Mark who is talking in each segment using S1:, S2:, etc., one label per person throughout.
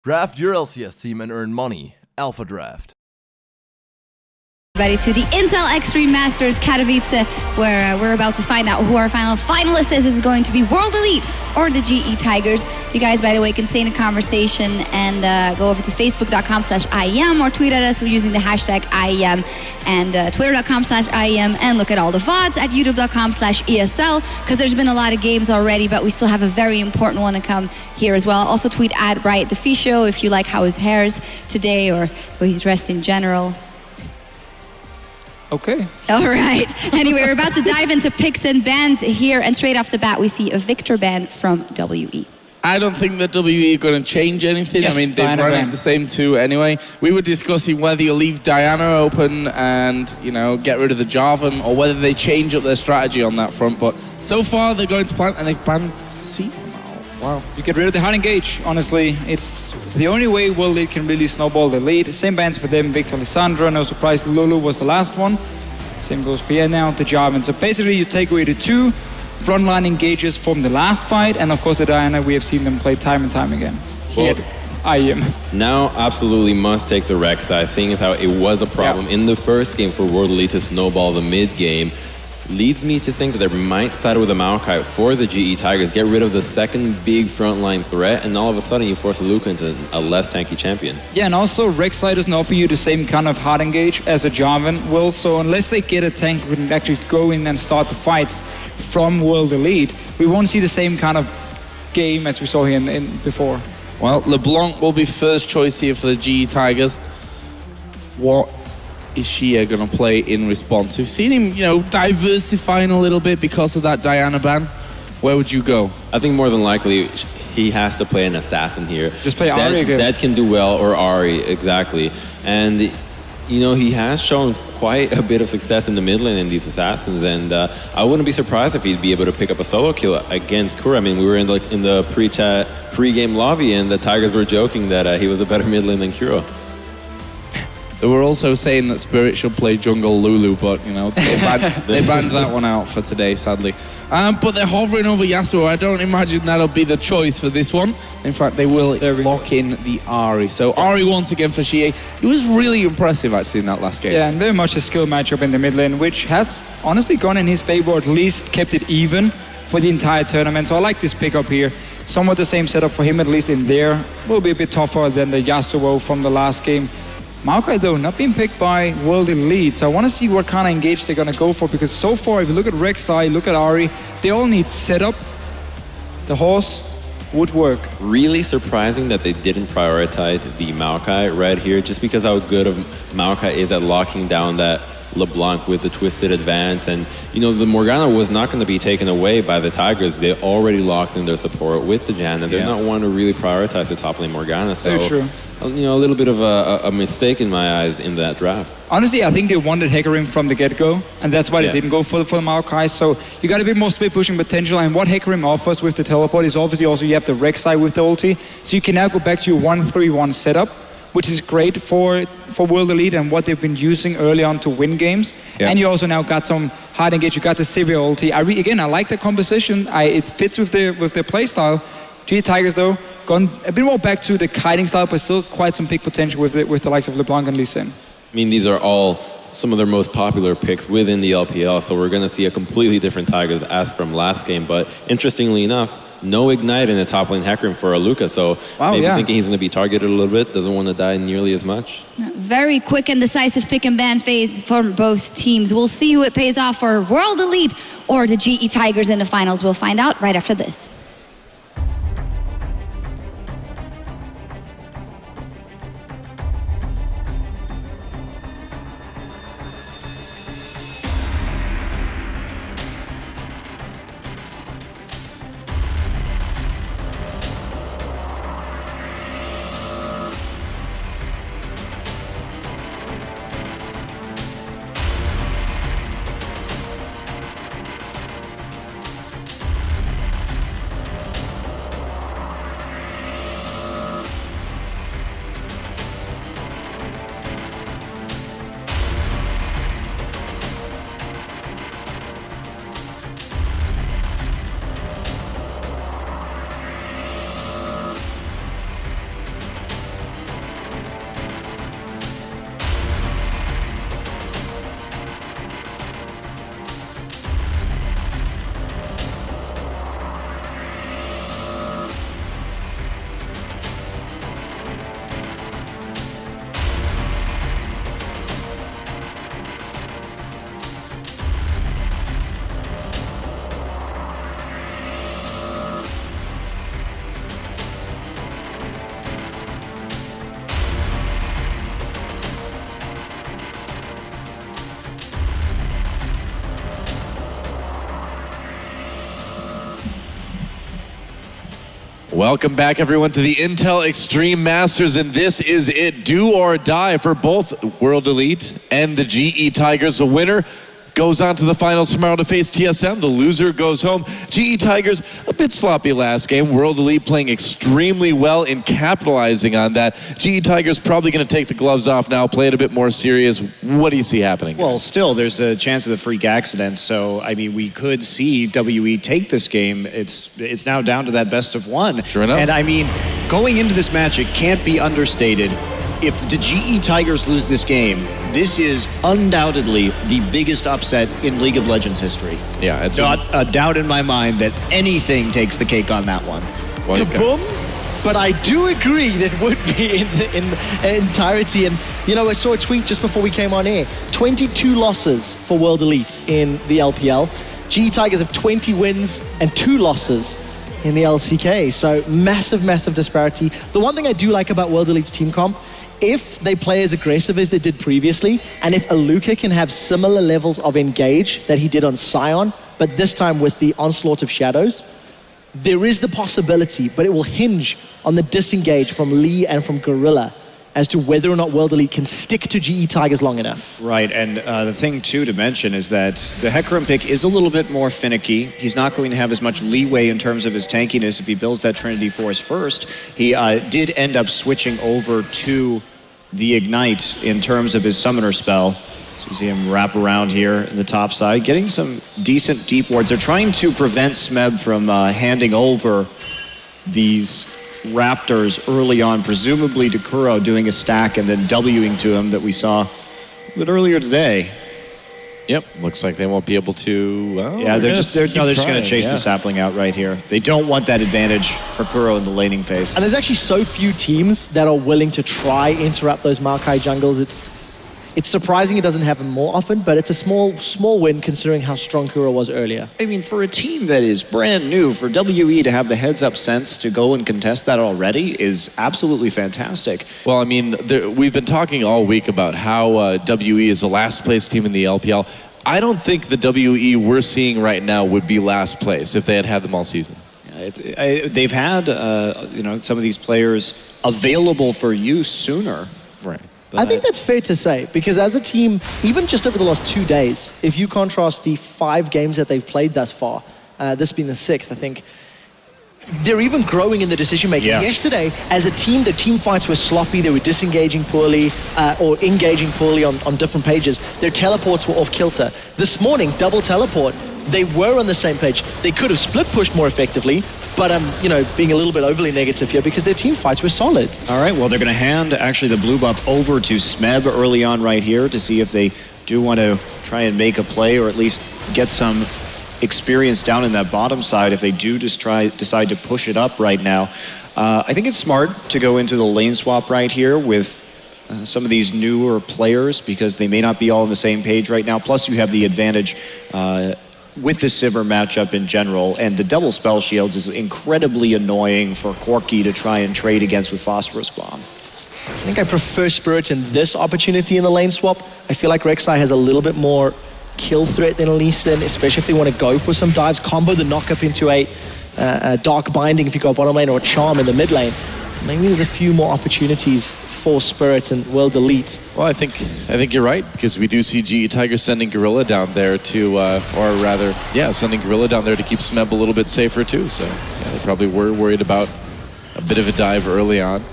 S1: Draft your LCS team and earn money. Alpha Draft.
S2: Ready to the Intel Extreme Masters Katowice, where we're about to find out who our final finalist is. Is it going to be World Elite or the GE Tigers? You guys, by the way, can stay in the conversation and go over to facebook.com/IEM or tweet at us using the hashtag IEM and twitter.com/IEM, and look at all the VODs at youtube.com/ESL, because there's been a lot of games already, but we still have a very important one to come here as well. Also tweet at Bright Deficio if you like how his hair is today or how he's dressed in general.
S3: Okay.
S2: All right. Anyway, we're about to dive into picks and bans here, and straight off the bat, we see a Victor ban from WE.
S4: I don't think that WE are going to change anything.
S3: Yes,
S4: I mean, they've
S3: Diana
S4: run
S3: ban.
S4: it the same two anyway. We were discussing whether you leave Diana open and, you know, get rid of the Jarvan, or whether they change up their strategy on that front. But so far, they're going to plan, and they've banned C. Wow.
S3: You get rid of the hard engage, honestly. It's the only way World League can really snowball the lead. Same bans for them, Victor, Lissandra, no surprise, Lulu was the last one. Same goes for Ian now, the Jarvan. So basically you take away the two frontline engages from the last fight, and of course the Diana, we have seen them play time and time again.
S5: Well,
S3: IEM.
S5: Now absolutely must take the Rek'Sai, seeing as how it was a problem in the first game for World Elite to snowball the mid game. Leads me to think that they might side with a Maokai for the GE Tigers, get rid of the second big frontline threat, and all of a sudden you force Luca into a less tanky champion.
S3: Yeah, and also Rek'Sai doesn't offer you the same kind of hard engage as a Jarvan will, so unless they get a tank who can actually go in and start the fights from World Elite, we won't see the same kind of game as we saw here in before.
S4: Well, LeBlanc will be first choice here for the GE Tigers. What is Shia going to play in response? We've seen him, you know, diversifying a little bit because of that Diana ban. Where would you go?
S5: I think more than likely he has to play an assassin here.
S3: Just play Ahri again.
S5: That can do well, or Ahri, exactly. And, you know, he has shown quite a bit of success in the mid lane in these assassins, and I wouldn't be surprised if he'd be able to pick up a solo kill against Kura. I mean, we were in the pre-game lobby, and the Tigers were joking that he was a better mid lane than Kuro.
S4: They were also saying that Spirit should play jungle Lulu, but, you know, they banned that one out for today, sadly. But they're hovering over Yasuo. I don't imagine that'll be the choice for this one. In fact, they will lock in the Ahri. So Ahri once again for Shie. It was really impressive, actually, in that last game.
S3: Yeah, and very much a skill matchup in the mid lane, which has honestly gone in his favor, or at least kept it even for the entire tournament. So I like this pickup here. Somewhat the same setup for him, at least in there. Will be a bit tougher than the Yasuo from the last game. Maokai, though, not being picked by World Elite, so I want to see what kind of engage they're going to go for, because so far, if you look at Rek'Sai, look at Ahri, they all need setup. The horse would work.
S5: Really surprising that they didn't prioritize the Maokai right here, just because how good of Maokai is at locking down that LeBlanc with the twisted advance. And, you know, the Morgana was not going to be taken away by the Tigers. They already locked in their support with the Jan, and they're not one to really prioritize the top lane Morgana. So,
S3: very true.
S5: You know, a little bit of a mistake in my eyes in that draft.
S3: Honestly, I think they wanted Hecarim from the get-go, and that's why they didn't go for the Maokai. So you got a bit more split pushing potential, and what Hecarim offers with the teleport is obviously also you have the Rek'Sai with the ulti, so you can now go back to your 1-3-1 setup, which is great for World Elite and what they've been using early on to win games. And you also now got some hard engage. You got the Sivir ulti. I like the composition. It fits with their playstyle. GE Tigers, though, gone a bit more back to the kiting style, but still quite some peak potential with the likes of LeBlanc and Lee Sin.
S5: I mean, these are all some of their most popular picks within the LPL, so we're going to see a completely different Tigers as from last game. But interestingly enough, no Ignite in the top lane Hecarim for Aluka, so maybe thinking he's going to be targeted a little bit, doesn't want to die nearly as much.
S2: Very quick and decisive pick and ban phase for both teams. We'll see who it pays off for, World Elite or the GE Tigers in the finals. We'll find out right after this.
S6: Welcome back, everyone, to the Intel Extreme Masters, and this is it. Do or die for both World Elite and the GE Tigers. The winner goes on to the finals tomorrow to face TSM. The loser goes home. GE Tigers, a bit sloppy last game. World Elite playing extremely well in capitalizing on that. GE Tigers probably going to take the gloves off now, play it a bit more serious. What do you see happening?
S7: Well, still, there's the chance of the freak accident. So, I mean, we could see WE take this game. It's now down to that best of one.
S6: Sure enough.
S7: And I mean, going into this match, it can't be understated. If the GE Tigers lose this game, this is undoubtedly the biggest upset in League of Legends history.
S6: Yeah, it's
S7: not a doubt in my mind that anything takes the cake on that one.
S6: Well,
S8: Kaboom! But I do agree that would be in entirety. And, you know, I saw a tweet just before we came on air. 22 losses for World Elite in the LPL. GE Tigers have 20 wins and 2 losses in the LCK. So massive, massive disparity. The one thing I do like about World Elite's team comp, if they play as aggressive as they did previously, and if Aluka can have similar levels of engage that he did on Sion, but this time with the onslaught of shadows, there is the possibility, but it will hinge on the disengage from Lee and from Gorilla as to whether or not World Elite can stick to GE Tigers long enough.
S7: Right, and the thing too to mention is that the Hecarim pick is a little bit more finicky. He's not going to have as much leeway in terms of his tankiness if he builds that Trinity Force first. He did end up switching over to the Ignite in terms of his summoner spell. So you see him wrap around here in the top side, getting some decent deep wards. They're trying to prevent Smeb from handing over these Raptors early on, presumably to Kuro doing a stack and then Wing to him that we saw a bit earlier today.
S6: Yep, looks like they won't be able to. Well,
S7: yeah, they're just going to chase the sapling out right here. They don't want that advantage for Kuro in the laning phase.
S8: And there's actually so few teams that are willing to try interrupt those Maokai jungles. It's surprising it doesn't happen more often, but it's a small win considering how strong Kuro was earlier.
S7: I mean, for a team that is brand new, for WE to have the heads-up sense to go and contest that already is absolutely fantastic.
S6: Well, I mean, we've been talking all week about how WE is the last place team in the LPL. I don't think the WE we're seeing right now would be last place if they had them all season.
S7: They've had some of these players available for use sooner.
S6: Right.
S8: I think that's fair to say, because as a team, even just over the last 2 days, if you contrast the 5 games that they've played thus far, this being the 6th, I think, they're even growing in the decision-making.
S7: Yeah.
S8: Yesterday, as a team, the team fights were sloppy, they were disengaging poorly, or engaging poorly on different pages. Their teleports were off kilter. This morning, double teleport, they were on the same page. They could have split pushed more effectively, but I'm, being a little bit overly negative here because their team fights were solid.
S7: All right, well, they're going to hand actually the blue buff over to Smeb early on right here to see if they do want to try and make a play or at least get some experience down in that bottom side if they do just decide to push it up right now. I think it's smart to go into the lane swap right here with some of these newer players because they may not be all on the same page right now. Plus, you have the advantage with the Sivir matchup in general, and the double spell shields is incredibly annoying for Corki to try and trade against with Phosphorus Bomb.
S8: I think I prefer Spirit in this opportunity in the lane swap. I feel like Rek'Sai has a little bit more kill threat than Lee Sin, especially if they want to go for some dives, combo the knock up into a Dark Binding if you go bottom lane, or a Charm in the mid lane. Maybe there's a few more opportunities for Spirit and World Elite.
S6: Well, I think you're right, because we do see GE Tigers sending Gorilla down there to, sending Gorilla down there to keep Smeb a little bit safer too. So yeah, they probably were worried about a bit of a dive early on.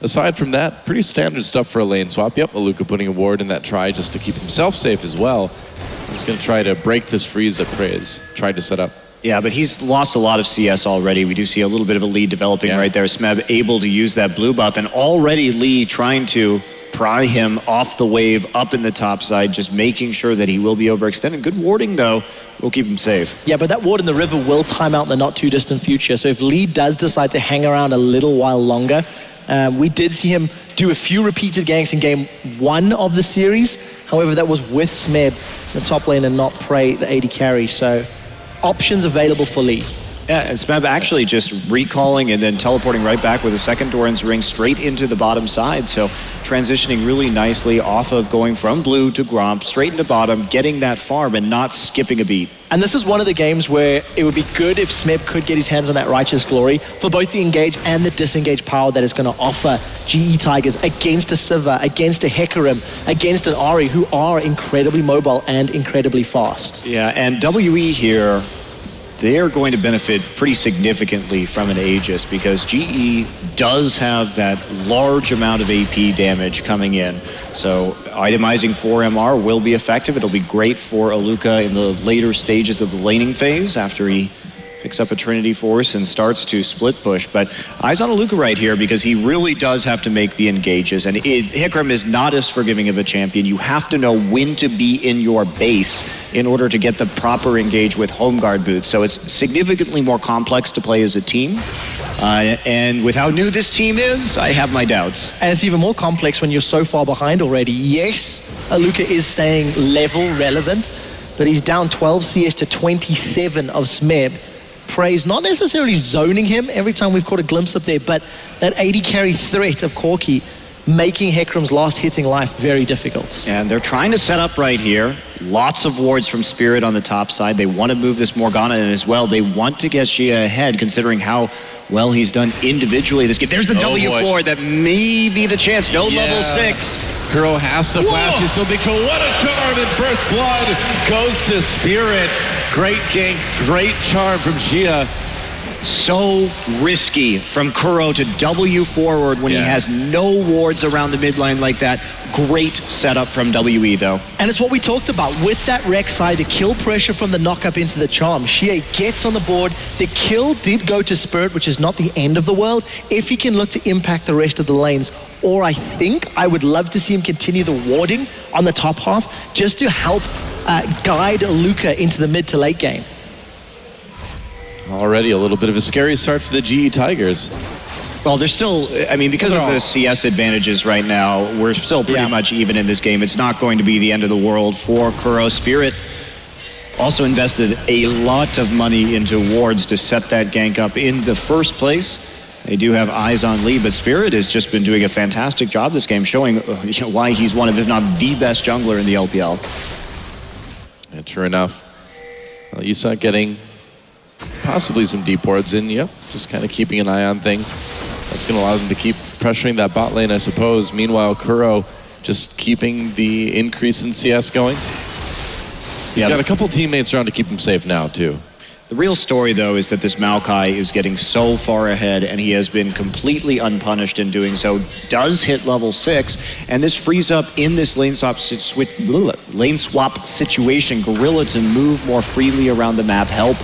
S6: Aside from that, pretty standard stuff for a lane swap. Yep, Aluka putting a ward in that try just to keep himself safe as well. He's going to try to break this freeze that Prez tried to set up.
S7: Yeah, but he's lost a lot of CS already. We do see a little bit of a lead developing right there. Smeb able to use that blue buff, and already Lee trying to pry him off the wave up in the top side, just making sure that he will be overextended. Good warding, though, will keep him safe.
S8: Yeah, but that ward in the river will time out in the not too distant future. So if Lee does decide to hang around a little while longer, we did see him do a few repeated ganks in game 1 of the series. However, that was with Smeb, the top lane, and not Prey, the AD carry. So options available for Lee.
S7: Yeah, and Smeb actually just recalling and then teleporting right back with a second Doran's ring straight into the bottom side. So transitioning really nicely off of going from blue to Gromp, straight into bottom, getting that farm and not skipping a beat.
S8: And this is one of the games where it would be good if Smeb could get his hands on that Righteous Glory for both the engage and the disengage power that it's going to offer GE Tigers against a Siva, against a Hecarim, against an Ahri, who are incredibly mobile and incredibly fast.
S7: Yeah, and WE here, they're going to benefit pretty significantly from an Aegis because GE does have that large amount of AP damage coming in. So itemizing 4 MR will be effective. It'll be great for Aluka in the later stages of the laning phase after he picks up a Trinity Force and starts to split push. But eyes on Aluka right here because he really does have to make the engages. And Hecarim is not as forgiving of a champion. You have to know when to be in your base in order to get the proper engage with home guard boots. So it's significantly more complex to play as a team. And with how new this team is, I have my doubts.
S8: And it's even more complex when you're so far behind already. Yes, Aluka is staying level relevant, but he's down 12 CS to 27 of Smeb. Praise not necessarily zoning him every time we've caught a glimpse of there, but that 80 carry threat of Corki making Hecarim's last hitting life very difficult.
S7: And they're trying to set up right here. Lots of wards from Spirit on the top side. They want to move this Morgana in as well. They want to get Shia ahead considering how well he's done individually this game. There's the W4 that may be the chance. No level 6.
S6: Kuro has to flash. He's still big control. What a charm in first blood. Goes to Spirit. Great gank, great charm from Xia.
S7: So risky from Kuro to W forward when he has no wards around the mid lane like that. Great setup from WE though.
S8: And it's what we talked about with that Rek'Sai, the kill pressure from the knock-up into the charm. Xia gets on the board. The kill did go to Spirit, which is not the end of the world, if he can look to impact the rest of the lanes. Or I think I would love to see him continue the warding on the top half just to help guide Aluka into the mid to late game.
S6: Already a little bit of a scary start for the GE Tigers.
S7: Well, they're still, I mean, because of the CS advantages right now, we're still pretty much even in this game. It's not going to be the end of the world for Kuro. Spirit also invested a lot of money into wards to set that gank up in the first place. They do have eyes on Lee, but Spirit has just been doing a fantastic job this game, showing why he's one of, if not the best jungler in the LPL.
S6: And sure enough, Yusa getting possibly some deep wards in, just kind of keeping an eye on things. That's going to allow them to keep pressuring that bot lane, I suppose. Meanwhile, Kuro just keeping the increase in CS going. He's got a couple teammates around to keep him safe now, too.
S7: The real story, though, is that this Maokai is getting so far ahead, and he has been completely unpunished in doing so. Does hit level 6, and this frees up in this lane swap situation Gorilla to move more freely around the map, help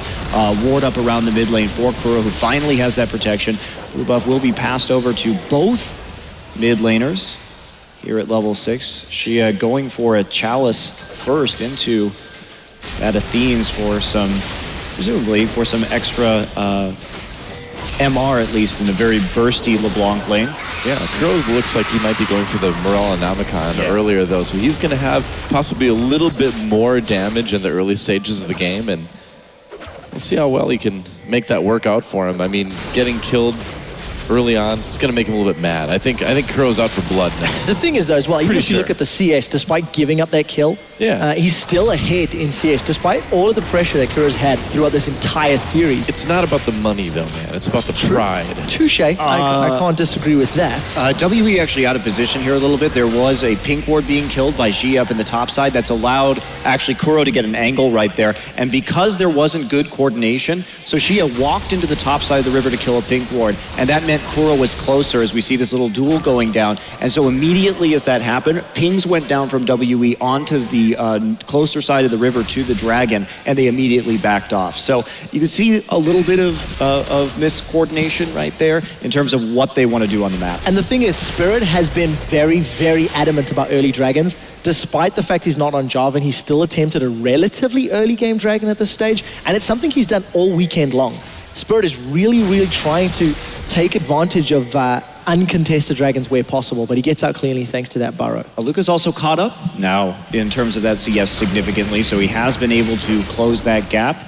S7: ward up around the mid lane for Kuro, who finally has that protection. Blue buff will be passed over to both mid laners here at level 6. She going for a Chalice first into that Athene's for some, presumably for some extra MR at least in the very bursty LeBlanc lane.
S6: Yeah, Kuro looks like he might be going for the Morel and Namicon earlier though, so he's going to have possibly a little bit more damage in the early stages of the game, and we'll see how well he can make that work out for him. I mean, getting killed early on, it's going to make him a little bit mad. I think Kuro's out for blood now.
S8: The thing is, though, as well, even if you look at the CS, despite giving up that kill, he's still ahead in CS, despite all of the pressure that Kuro's had throughout this entire series.
S6: It's not about the money, though, man. It's about the pride.
S8: Touche. I can't disagree with that.
S7: WE actually out of position here a little bit. There was a pink ward being killed by Xi up in the top side. That's allowed, actually, Kuro to get an angle right there. And because there wasn't good coordination, so Xi walked into the top side of the river to kill a pink ward, and that meant Kuro was closer as we see this little duel going down. And so immediately as that happened, pings went down from WE onto the closer side of the river to the dragon, and they immediately backed off. So you can see a little bit of miscoordination right there in terms of what they want to do on the map.
S8: And the thing is, Spirit has been very, very adamant about early dragons. Despite the fact he's not on Jarvan, he's still attempted a relatively early game dragon at this stage, and it's something he's done all weekend long. Spirit is really, really trying to take advantage of uncontested dragons where possible, but he gets out cleanly thanks to that burrow.
S7: Aluka's also caught up now in terms of that CS significantly, so he has been able to close that gap.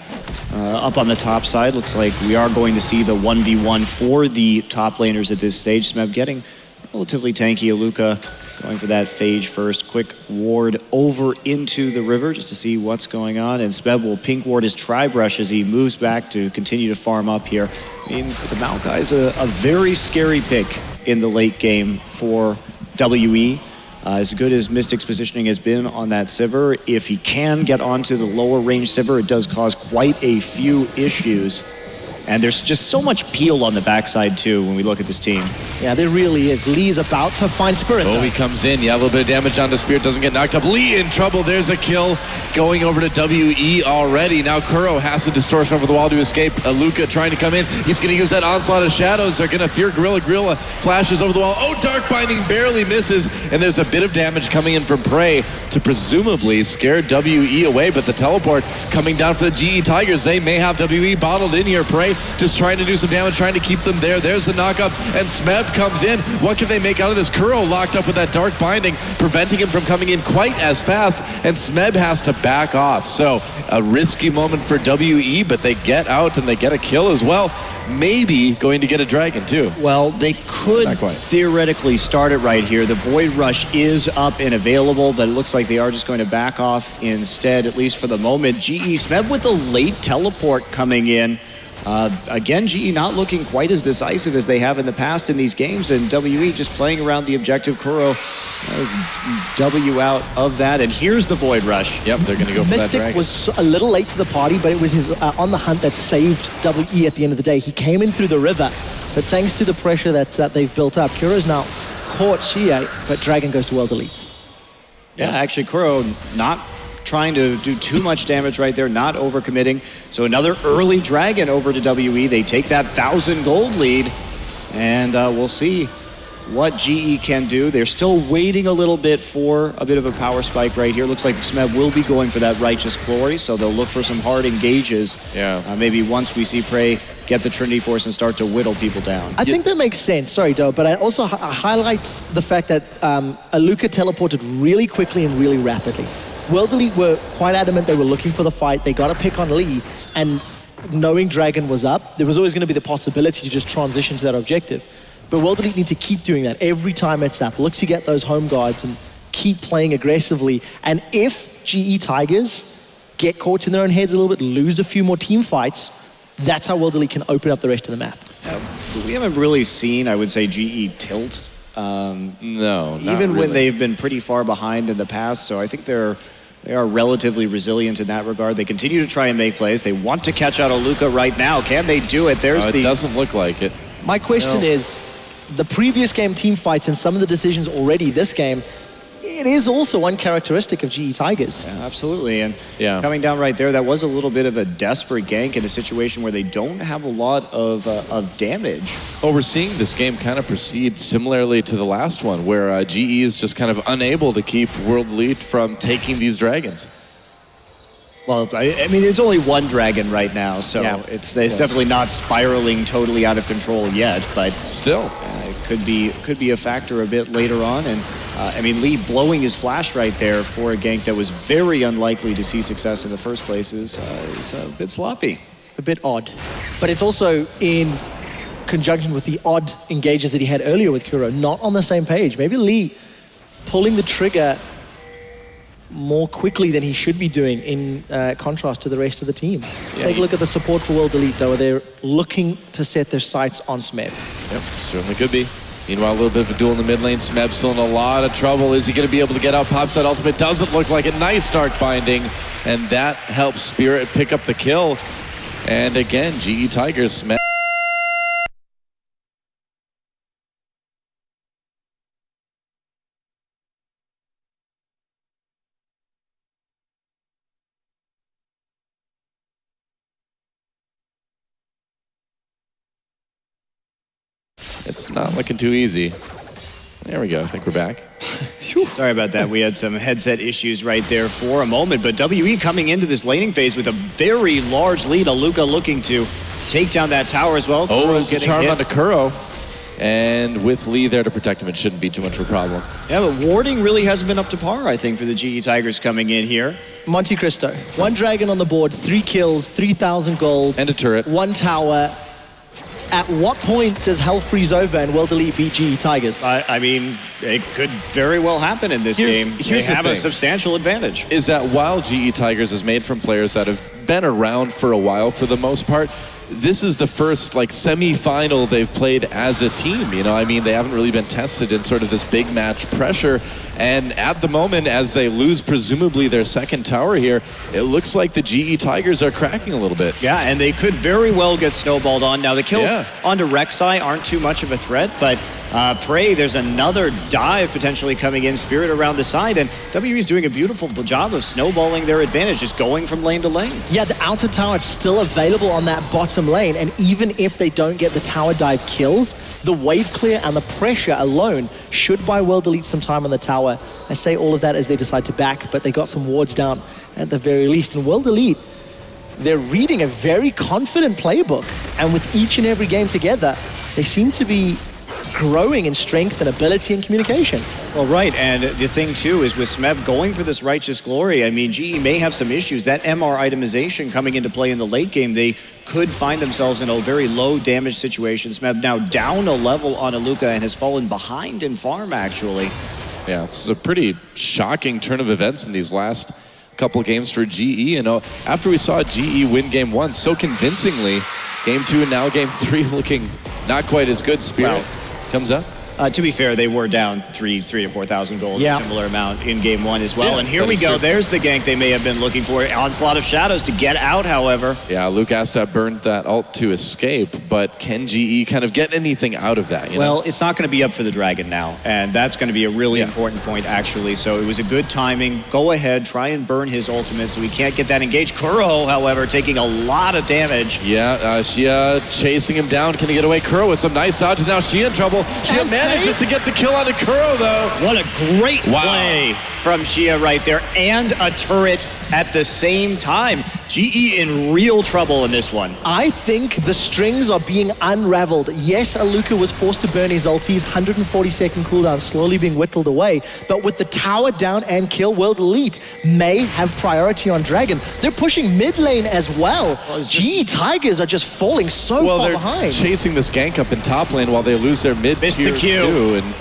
S7: up on the top side. Looks like we are going to see the 1v1 for the top laners at this stage. Smeb getting relatively tanky. Aluka going for that phage first. Quick ward over into the river just to see what's going on. And Smeb will pink ward his tri-brush as he moves back to continue to farm up here. I mean, the Maokai is a very scary pick in the late game for WE. As good as Mystic's positioning has been on that Sivir, if he can get onto the lower range Sivir, it does cause quite a few issues. And there's just so much peel on the backside too when we look at this team.
S8: Yeah, there really is. Lee's about to find Spirit.
S6: Oh, he comes in. Yeah, a little bit of damage on the Spirit. Doesn't get knocked up. Lee in trouble. There's a kill going over to WE already. Now Kuro has the distortion over the wall to escape. Aluka trying to come in. He's going to use that onslaught of shadows. They're going to fear Gorilla. Gorilla flashes over the wall. Oh, Dark Binding barely misses. And there's a bit of damage coming in from Prey to presumably scare WE away. But the teleport coming down for the GE Tigers. They may have WE bottled in here. Prey just trying to do some damage, trying to keep them there. There's the knockup, and Smeb comes in. What can they make out of this? Kuro locked up with that Dark Binding, preventing him from coming in quite as fast, and Smeb has to back off. So a risky moment for WE, but they get out and they get a kill as well. Maybe going to get a dragon too.
S7: Well, they could theoretically start it right here. The Void Rush is up and available, but it looks like they are just going to back off instead, at least for the moment. GE Smeb with the late teleport coming in. Again, GE not looking quite as decisive as they have in the past in these games, and WE just playing around the objective. Kuro has W out of that, and here's the Void Rush.
S6: Yep, they're going to go for that dragon.
S8: Mystic was a little late to the party, but it was his on the hunt that saved WE at the end of the day. He came in through the river, but thanks to the pressure that they've built up, Kuro's now caught Xie, but Dragon goes to World Elite.
S7: Yeah, actually, Kuro not trying to do too much damage right there, not overcommitting. So another early dragon over to WE. They take that 1,000 gold lead, and we'll see what GE can do. They're still waiting a little bit for a bit of a power spike right here. Looks like Smeb will be going for that Righteous Glory, so they'll look for some hard engages. Yeah. Maybe once we see Prey get the Trinity Force and start to whittle people down.
S8: I think that makes sense. Sorry, Doe, but I also highlight the fact that Aluka teleported really quickly and really rapidly. World Elite were quite adamant they were looking for the fight. They got a pick on Lee, and knowing Dragon was up, there was always going to be the possibility to just transition to that objective. But World Elite need to keep doing that every time it's up. Look to get those home guards and keep playing aggressively. And if GE Tigers get caught in their own heads a little bit, lose a few more team fights, that's how World Elite can open up the rest of the map.
S7: We haven't really seen, I would say, GE tilt.
S6: No, not
S7: even
S6: really.
S7: when they've been pretty far behind in the past. So I think they are relatively resilient in that regard. They continue to try and make plays. They want to catch out Aluka right now. Can they do it?
S6: It doesn't look like it.
S8: My question is, the previous game team fights and some of the decisions already this game, it is also uncharacteristic of GE Tigers.
S7: Yeah, absolutely. And coming down right there, that was a little bit of a desperate gank in a situation where they don't have a lot of damage.
S6: Well, we're seeing this game kind of proceed similarly to the last one, where GE is just kind of unable to keep World Elite from taking these dragons.
S7: Well, I mean, it's only one dragon right now, so it's definitely not spiraling totally out of control yet, but
S6: still,
S7: it could be a factor a bit later on. And I mean, Lee blowing his flash right there for a gank that was very unlikely to see success in the first place is a bit sloppy.
S8: It's a bit odd, but it's also in conjunction with the odd engages that he had earlier with Kuro, not on the same page. Maybe Lee pulling the trigger more quickly than he should be doing in contrast to the rest of the team. Take a look at the support for World Elite, though. They're looking to set their sights on Smeb.
S6: Yep, certainly could be. Meanwhile, a little bit of a duel in the mid lane. Smeb still in a lot of trouble. Is he going to be able to get out? Pops that ultimate. Doesn't look like it. Nice Dark Binding. And that helps Spirit pick up the kill. And again, GE Tigers, Smeb. It's not looking too easy. There we go. I think we're back.
S7: Sorry about that. We had some headset issues right there for a moment, but WE coming into this laning phase with a very large lead. Aluka looking to take down that tower as well.
S6: Oh, it's a charm onto Kuro. And with Lee there to protect him, it shouldn't be too much of a problem.
S7: Yeah, but warding really hasn't been up to par, I think, for the GE Tigers coming in here.
S8: Monte Cristo, 1 dragon on the board, 3 kills, 3,000 gold.
S6: And a turret.
S8: 1 tower. At what point does hell freeze over and World Elite beat GE Tigers?
S7: I mean, it could very well happen in this game. They have a substantial advantage.
S6: Is that while GE Tigers is made from players that have been around for a while for the most part, this is the first semi-final they've played as a team. You know, I mean, they haven't really been tested in sort of this big match pressure. And at the moment, as they lose presumably their second tower here, it looks like the GE Tigers are cracking a little bit.
S7: Yeah, and they could very well get snowballed on. Now, the kills onto Rek'Sai aren't too much of a threat, but Prey, there's another dive potentially coming in, Spirit around the side, and WE is doing a beautiful job of snowballing their advantage, just going from lane to lane.
S8: Yeah, the outer tower is still available on that bottom lane, and even if they don't get the tower dive kills, the wave clear and the pressure alone should buy World Elite some time on the tower. I say all of that as they decide to back, but they got some wards down at the very least. And World Elite, they're reading a very confident playbook, and with each and every game together, they seem to be growing in strength and ability and communication.
S7: Well, right, and the thing too is with Smeb going for this Righteous Glory, I mean, GE may have some issues. That MR itemization coming into play in the late game, they could find themselves in a very low damage situation. Smeb now down a level on Aluka and has fallen behind in farm, actually.
S6: Yeah, this is a pretty shocking turn of events in these last couple games for GE. You know, after we saw GE win game 1 so convincingly, game 2 and now game 3 looking not quite as good. Spirit comes up.
S7: To be fair, they were down 3,000 to 4,000 gold, a similar amount in game 1 as well.
S6: Yeah,
S7: and here we go.
S6: True.
S7: There's the gank they may have been looking for. Onslaught of Shadows to get out, however.
S6: Yeah, Luke Astap burned that ult to escape, but can GE kind of get anything out of that? You know?
S7: It's not going to be up for the Dragon now, and that's going to be a really important point, actually. So it was a good timing. Go ahead, try and burn his ultimate so he can't get that engaged. Kuro, however, taking a lot of damage.
S6: Yeah, Xia chasing him down. Can he get away? Kuro with some nice dodges. Now Xia in trouble. Xia manages to get the kill onto Kuro, though.
S7: What a great play from Xia right there, and a turret at the same time. GE in real trouble in this one.
S8: I think the strings are being unraveled. Yes, Aluka was forced to burn his ulti's 140-second cooldown, slowly being whittled away. But with the tower down and kill, World Elite may have priority on Dragon. They're pushing mid lane as well. GE Tigers are just falling so far behind.
S6: Chasing this gank up in top lane while they lose their mid-tier 2. And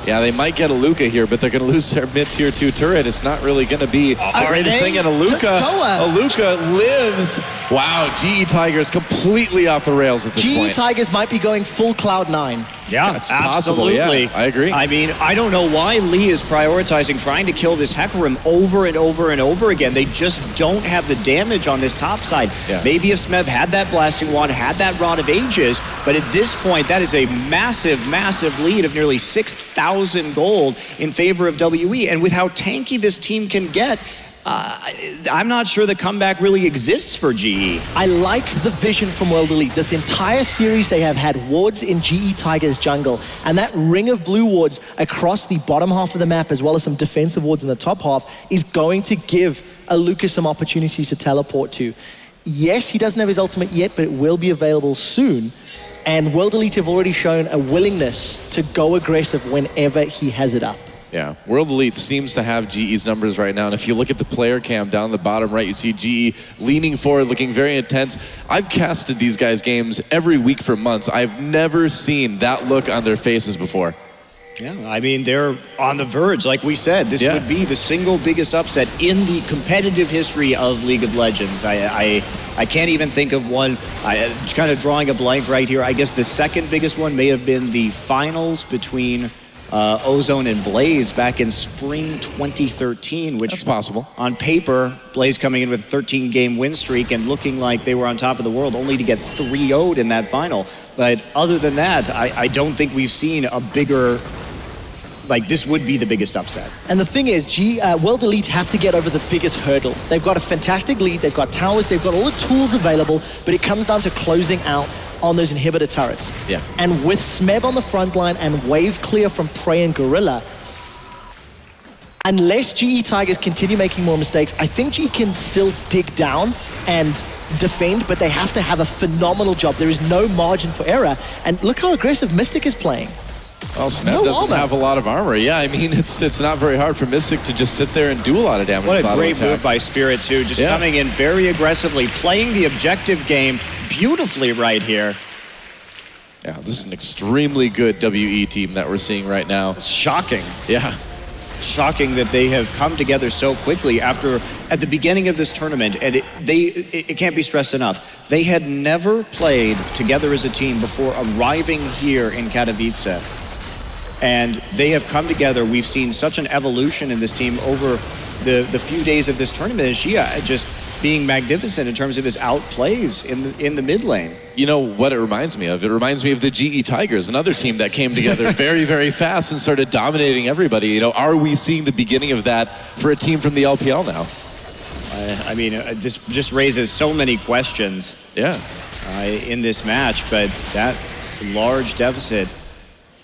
S6: yeah, they might get Aluka here, but they're going to lose their mid-tier 2 turret. It's not really going to be the greatest thing. And Aluka lives. Wow, GE Tigers completely off the rails at this point.
S8: GE Tigers might be going full Cloud9.
S7: Yeah,
S6: it's absolutely. Yeah, I agree.
S7: I mean, I don't know why Lee is prioritizing trying to kill this Hecarim over and over and over again. They just don't have the damage on this top side.
S6: Yeah.
S7: Maybe if Smev had that Blasting Wand, had that Rod of Ages, but at this point, that is a massive, massive lead of nearly 6,000 gold in favor of WE. And with how tanky this team can get, I'm not sure the comeback really exists for GE.
S8: I like the vision from World Elite. This entire series, they have had wards in GE Tigers jungle, and that ring of blue wards across the bottom half of the map, as well as some defensive wards in the top half, is going to give Aluka some opportunities to teleport to. Yes, he doesn't have his ultimate yet, but it will be available soon. And World Elite have already shown a willingness to go aggressive whenever he has it up.
S6: Yeah, World Elite seems to have GE's numbers right now, and if you look at the player cam down the bottom right, you see GE leaning forward, looking very intense. I've casted these guys' games every week for months. I've never seen that look on their faces before.
S7: Yeah, I mean, they're on the verge. Like we said, this would be the single biggest upset in the competitive history of League of Legends. I can't even think of one. Just kind of drawing a blank right here. I guess the second biggest one may have been the finals between Ozone and Blaze back in spring 2013, which
S6: that's possible.
S7: On paper, Blaze coming in with a 13-game win streak and looking like they were on top of the world, only to get 3-0'd in that final. But other than that, I don't think we've seen a bigger, like this would be the biggest upset.
S8: And the thing is, World Elite have to get over the biggest hurdle. They've got a fantastic lead, they've got towers, they've got all the tools available, but it comes down to closing out on those inhibitor turrets.
S6: Yeah.
S8: And with Smeb on the front line and wave clear from Prey and Gorilla, unless GE Tigers continue making more mistakes, I think GE can still dig down and defend, but they have to have a phenomenal job. There is no margin for error. And look how aggressive Mystic is playing.
S6: Well, Smeb
S8: No
S6: doesn't
S8: armor.
S6: have a lot of armor. Yeah, I mean, it's not very hard for Mystic to just sit there and do a lot of damage.
S7: What
S6: with
S7: a
S6: auto
S7: great move
S6: attacks.
S7: by Spirit, too. Just coming in very aggressively, playing the objective game beautifully right here.
S6: Yeah, this is an extremely good WE team that we're seeing right now.
S7: It's shocking.
S6: Yeah.
S7: Shocking that they have come together so quickly at the beginning of this tournament, and it can't be stressed enough. They had never played together as a team before arriving here in Katowice. And they have come together. We've seen such an evolution in this team over the few days of this tournament. And Xia just being magnificent in terms of his outplays in the mid lane.
S6: You know what it reminds me of? It reminds me of the GE Tigers, another team that came together very, very fast and started dominating everybody. You know, are we seeing the beginning of that for a team from the LPL now?
S7: I mean, this just raises so many questions.
S6: Yeah.
S7: In this match, but that large deficit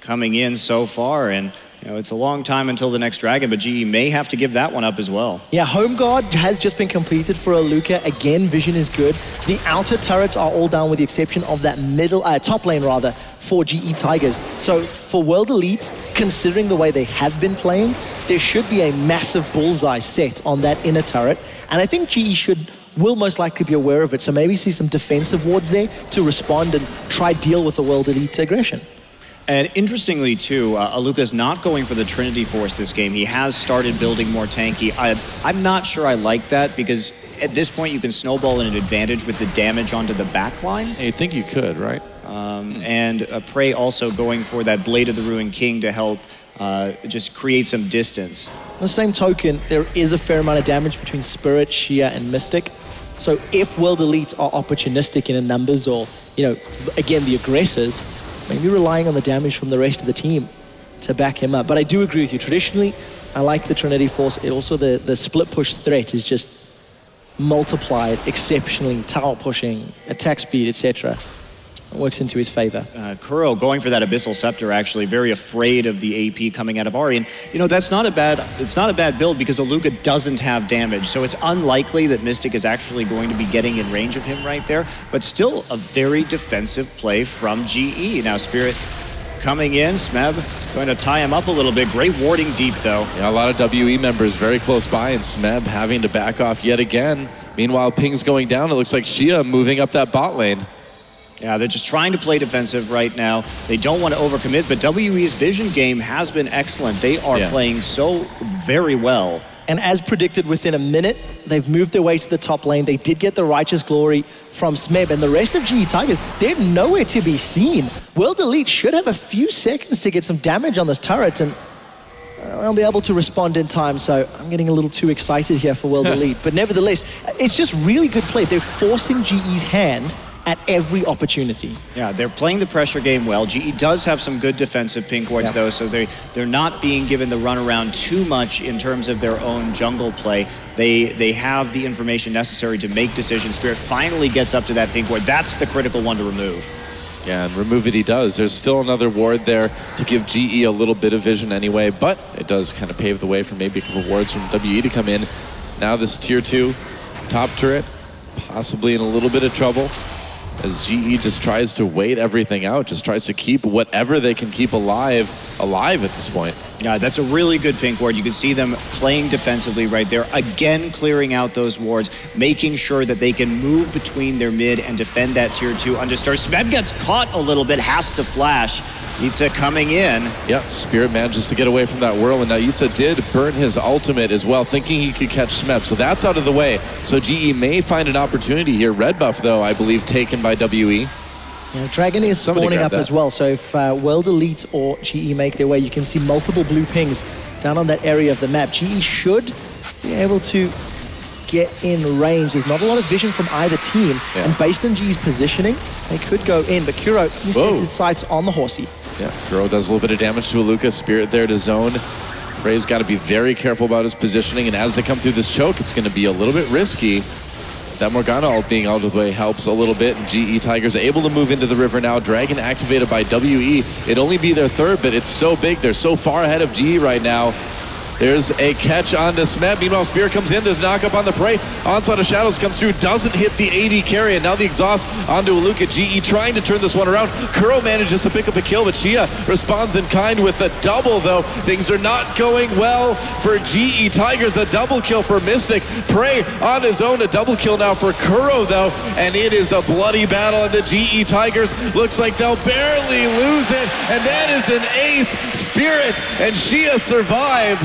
S7: coming in so far, and you know, it's a long time until the next Dragon, but GE may have to give that one up as well.
S8: Yeah, Home Guard has just been completed for Aluka. Again, vision is good. The outer turrets are all down with the exception of that top lane rather, for GE Tigers. So for World Elite, considering the way they have been playing, there should be a massive bullseye set on that inner turret. And I think GE will most likely be aware of it. So maybe see some defensive wards there to respond and try deal with the World Elite aggression.
S7: And interestingly, too, Aluka's not going for the Trinity Force this game. He has started building more tanky. I'm not sure I like that, because at this point you can snowball in an advantage with the damage onto the back line.
S6: I think you could, right?
S7: And Prey also going for that Blade of the Ruined King to help just create some distance.
S8: On the same token, there is a fair amount of damage between Spirit, Xia, and Mystic. So if World Elite are opportunistic in the numbers, or, you know, again, the aggressors, maybe relying on the damage from the rest of the team to back him up. But I do agree with you. Traditionally, I like the Trinity Force. It also, the split push threat is just multiplied exceptionally. Tower pushing, attack speed, etc. Works into his favor.
S7: Kuro going for that Abyssal Scepter, actually very afraid of the AP coming out of Ari. And you know, it's not a bad build, because Aluka doesn't have damage, so it's unlikely that Mystic is actually going to be getting in range of him right there, but still a very defensive play from GE. Now Spirit coming in, Smeb going to tie him up a little bit. Great warding deep though.
S6: Yeah, a lot of WE members very close by, and Smeb having to back off yet again. Meanwhile, ping's going down. It looks like Xia moving up that bot lane.
S7: Yeah, they're just trying to play defensive right now. They don't want to overcommit, but WE's vision game has been excellent. They are playing so very well.
S8: And as predicted, within a minute, they've moved their way to the top lane. They did get the Righteous Glory from Smeb, and the rest of GE Tigers, they're nowhere to be seen. World Elite should have a few seconds to get some damage on this turret, and they'll be able to respond in time. So I'm getting a little too excited here for World Elite. But nevertheless, it's just really good play. They're forcing GE's hand at every opportunity.
S7: Yeah, they're playing the pressure game well. GE does have some good defensive pink wards though, so they're not being given the runaround too much in terms of their own jungle play. They have the information necessary to make decisions. Spirit finally gets up to that pink ward. That's the critical one to remove.
S6: Yeah, and remove it he does. There's still another ward there to give GE a little bit of vision anyway, but it does kind of pave the way for maybe a couple wards from WE to come in. Now this tier 2 top turret, possibly in a little bit of trouble, as GE just tries to wait everything out, just tries to keep whatever they can keep alive at this point.
S7: Yeah, that's a really good pink ward. You can see them playing defensively right there. Again, clearing out those wards, making sure that they can move between their mid and defend that tier 2 understar. Smeb gets caught a little bit, has to flash. Yitza coming in.
S6: Yeah, Spirit manages to get away from that whirl, and now Yitza did burn his ultimate as well, thinking he could catch Smeb, so that's out of the way. So GE may find an opportunity here. Red buff, though, I believe, taken by WE.
S8: Yeah, Dragon is spawning up as well, so if World Elite or GE make their way, you can see multiple blue pings down on that area of the map. GE should be able to get in range. There's not a lot of vision from either team, and based on GE's positioning, they could go in, but Kuro, he sets his sights on the horsey.
S6: Yeah, Kuro does a little bit of damage to Aluka. Spirit there to zone. Prey's got to be very careful about his positioning, and as they come through this choke, it's going to be a little bit risky. That Morgana ult being out of the way helps a little bit, and GE Tigers are able to move into the river now. Dragon activated by WE. It'd only be their third, but it's so big. They're so far ahead of GE right now. There's a catch onto Smeb. Meanwhile, Spear comes in. There's knock up on the Prey. Onslaught of Shadows comes through. Doesn't hit the AD carry. And now the exhaust onto Aluka. GE trying to turn this one around. Kuro manages to pick up a kill, but Shia responds in kind with a double, though. Things are not going well for GE Tigers. A double kill for Mystic. Prey on his own. A double kill now for Kuro, though. And it is a bloody battle. And the GE Tigers looks like they'll barely lose it. And that is an ace. Spirit and Shia survive.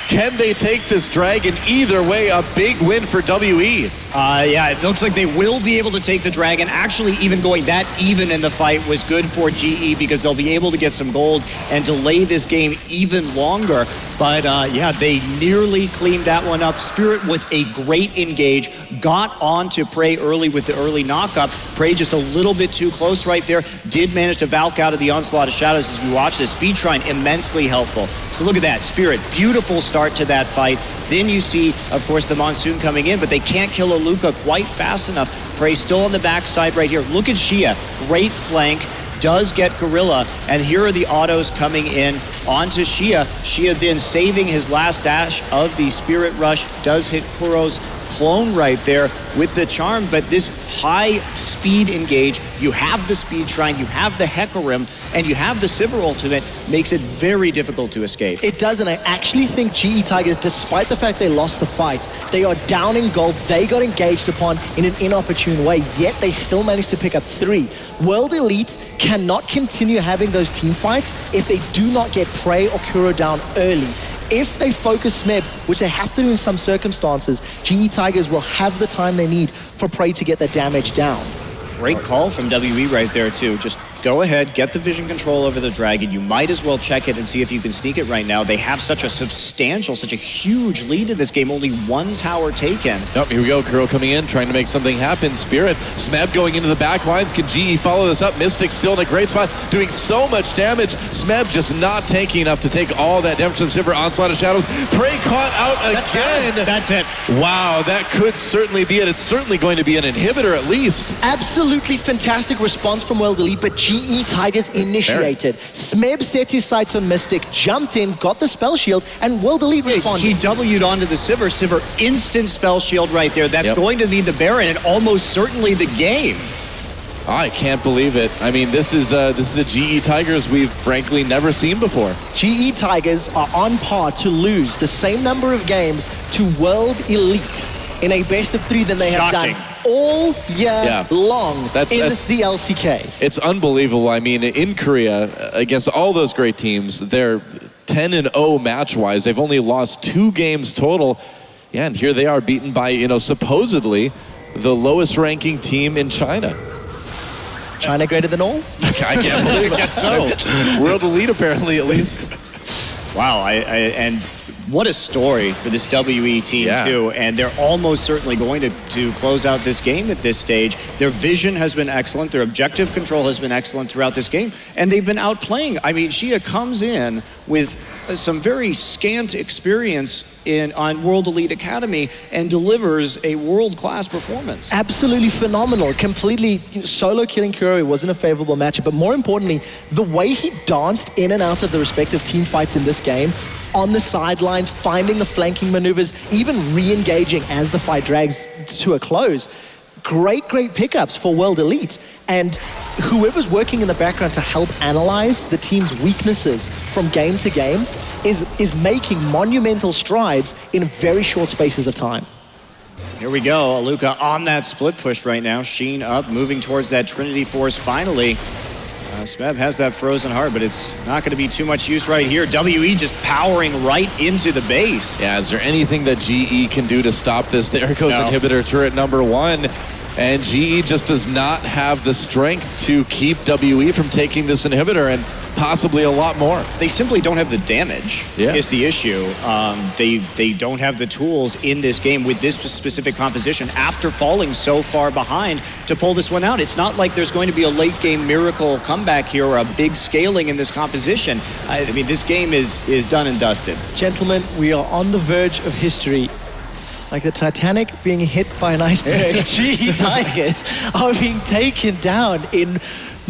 S6: Can they take this dragon? Either way, a big win for WE.
S7: Yeah, it looks like they will be able to take the dragon. Actually, even going that even in the fight was good for GE because they'll be able to get some gold and delay this game even longer. But yeah, they nearly cleaned that one up. Spirit with a great engage, got on to Prey early with the early knock-up. Prey just a little bit too close right there. Did manage to Valk out of the Onslaught of Shadows as we watch this. Speed Shrine immensely helpful. So look at that, Spirit, beautiful start to that fight. Then you see, of course, the Monsoon coming in, but they can't kill Aluka quite fast enough. Prey still on the backside right here. Look at Shia, great flank, does get Gorilla, and here are the autos coming in onto Shia. Shia then saving his last dash of the Spirit Rush, does hit Kuro's clone right there with the charm, but this high speed engage, you have the Speed Shrine, you have the Hecarim, and you have the Sivir ultimate, makes it very difficult to escape.
S8: It does, and I actually think GE Tigers, despite the fact they lost the fight, they are down in gold, they got engaged upon in an inopportune way, yet they still managed to pick up 3. World Elite cannot continue having those team fights if they do not get Prey or Kuro down early. If they focus Smeb, which they have to do in some circumstances, GE Tigers will have the time they need for Prey to get their damage down.
S7: Great call from WE right there too. Just go ahead, get the vision control over the dragon. You might as well check it and see if you can sneak it right now. They have such a substantial, such a huge lead in this game. Only 1 tower taken.
S6: Yep, here we go. Kuro coming in, trying to make something happen. Spirit, Smeb going into the back lines. Can GE follow this up? Mystic still in a great spot, doing so much damage. Smeb just not taking enough to take all that damage from Sivir. Onslaught of Shadows. Prey caught out again.
S7: That's it.
S6: Wow, that could certainly be it. It's certainly going to be an inhibitor at least.
S8: Absolutely fantastic response from World Elite, but GE Tigers initiated. Smeb set his sights on Mystic, jumped in, got the spell shield, and World Elite responded.
S7: He W'd onto the Sivir. Sivir instant spell shield right there. That's going to be the Baron and almost certainly the game.
S6: I can't believe it. I mean, this is a GE Tigers we've frankly never seen before.
S8: GE Tigers are on par to lose the same number of games to World Elite in a best of 3 than they have done all year long in the LCK.
S6: It's unbelievable. I mean, in Korea, against all those great teams, they're 10-0 match-wise. They've only lost 2 games total. Yeah, and here they are beaten by, you know, supposedly the lowest ranking team in China.
S8: China greater than all?
S6: I can't believe it.
S7: I guess so.
S6: World Elite, apparently, at least.
S7: Wow, and what a story for this WE team, too. And they're almost certainly going to close out this game at this stage. Their vision has been excellent. Their objective control has been excellent throughout this game. And they've been outplaying. I mean, Shia comes in with some very scant experience on World Elite Academy and delivers a world-class performance.
S8: Absolutely phenomenal. Completely solo killing Kuro wasn't a favorable matchup, but more importantly, the way he danced in and out of the respective team fights in this game, on the sidelines, finding the flanking maneuvers, even re-engaging as the fight drags to a close. Great pickups for World Elite. And whoever's working in the background to help analyze the team's weaknesses from game to game is making monumental strides in very short spaces of time.
S7: Here we go, Aluka on that split push right now. Sheen up, moving towards that Trinity Force finally. Smeb has that frozen heart, but it's not going to be too much use right here. WE just powering right into the base.
S6: Yeah, is there anything that GE can do to stop this? There goes inhibitor turret number 1. And GE just does not have the strength to keep WE from taking this inhibitor and possibly a lot more.
S7: They simply don't have the damage is the issue. They don't have the tools in this game with this specific composition after falling so far behind to pull this one out. It's not like there's going to be a late game miracle comeback here or a big scaling in this composition. I mean, this game is done and dusted.
S8: Gentlemen, we are on the verge of history. Like the Titanic being hit by an iceberg. GE Tigers are being taken down in